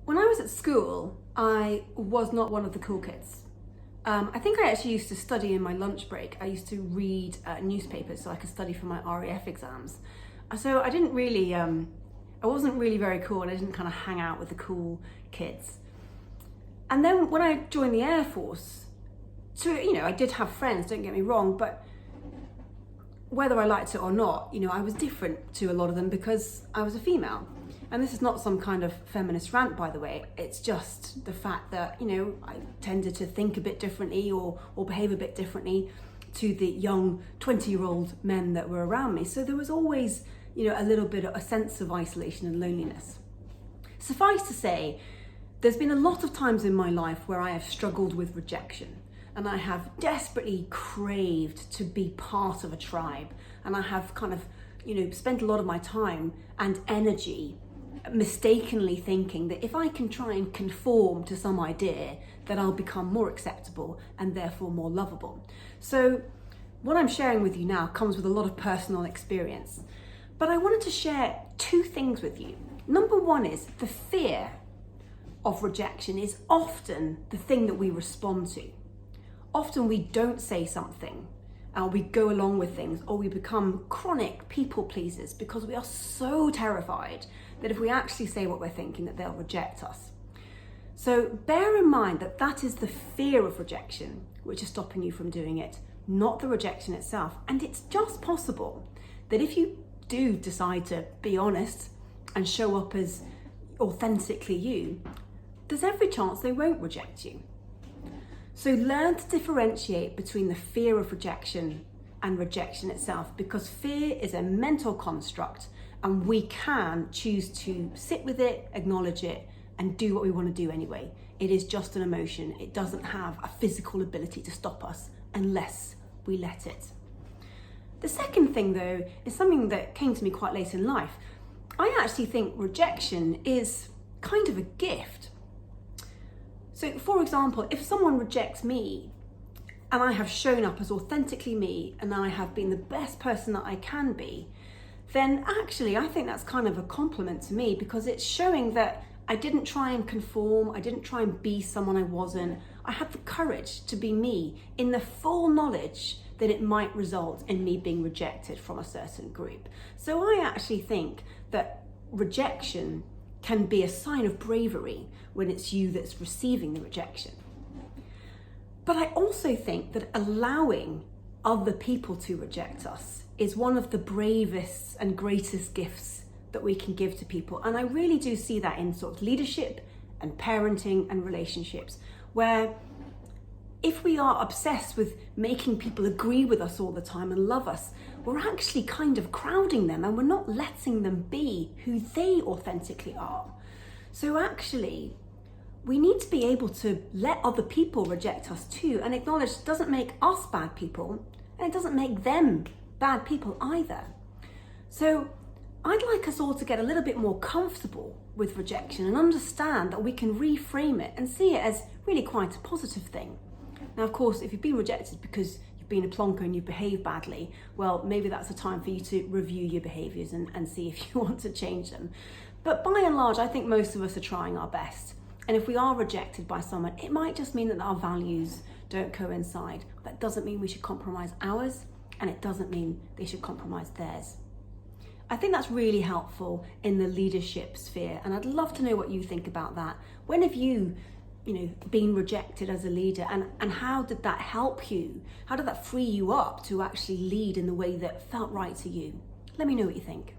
When I was at school, I was not one of the cool kids. I think I actually used to study in my lunch break. I used to read newspapers so I could study for my RAF exams. So I didn't really, I wasn't really very cool, and I didn't kind of hang out with the cool kids. And then when I joined the Air Force, I did have friends, don't get me wrong, but whether I liked it or not, I was different to a lot of them because I was a female. And this is not some kind of feminist rant, by the way. It's just the fact that, I tended to think a bit differently or behave a bit differently to the young 20-year-old men that were around me. So there was always, a little bit of a sense of isolation and loneliness. Suffice to say, there's been a lot of times in my life where I have struggled with rejection, and I have desperately craved to be part of a tribe. And I have kind of, spent a lot of my time and energy mistakenly thinking that if I can try and conform to some idea, that I'll become more acceptable and therefore more lovable. So what I'm sharing with you now comes with a lot of personal experience. But I wanted to share two things with you. Number one is the fear of rejection is often the thing that we respond to. Often we don't say something, we go along with things, or we become chronic people pleasers because we are so terrified that if we actually say what we're thinking, that they'll reject us. So bear in mind that that is the fear of rejection which is stopping you from doing it, not the rejection itself. And it's just possible that if you do decide to be honest and show up as authentically you, there's every chance they won't reject you. So learn to differentiate between the fear of rejection and rejection itself, because fear is a mental construct and we can choose to sit with it, acknowledge it, and do what we want to do anyway. It is just an emotion. It doesn't have a physical ability to stop us unless we let it. The second thing, though, is something that came to me quite late in life. I actually think rejection is kind of a gift. So, for example, if someone rejects me and I have shown up as authentically me and I have been the best person that I can be, then actually I think that's kind of a compliment to me, because it's showing that I didn't try and conform, I didn't try and be someone I wasn't. I had the courage to be me in the full knowledge that it might result in me being rejected from a certain group. So I actually think that rejection can be a sign of bravery when it's you that's receiving the rejection. But I also think that allowing other people to reject us is one of the bravest and greatest gifts that we can give to people. And I really do see that in sort of leadership and parenting and relationships, where if we are obsessed with making people agree with us all the time and love us, we're actually kind of crowding them and we're not letting them be who they authentically are. So actually, we need to be able to let other people reject us too, and acknowledge it doesn't make us bad people and it doesn't make them bad people either. So I'd like us all to get a little bit more comfortable with rejection and understand that we can reframe it and see it as really quite a positive thing. Now, of course, if you've been rejected because you've been a plonker and you've behaved badly, well, maybe that's a time for you to review your behaviours and see if you want to change them. But by and large, I think most of us are trying our best. And if we are rejected by someone, it might just mean that our values don't coincide. That doesn't mean we should compromise ours, and it doesn't mean they should compromise theirs. I think that's really helpful in the leadership sphere, and I'd love to know what you think about that. When have you been rejected as a leader, and how did that help you? How did that free you up to actually lead in the way that felt right to you? Let me know what you think.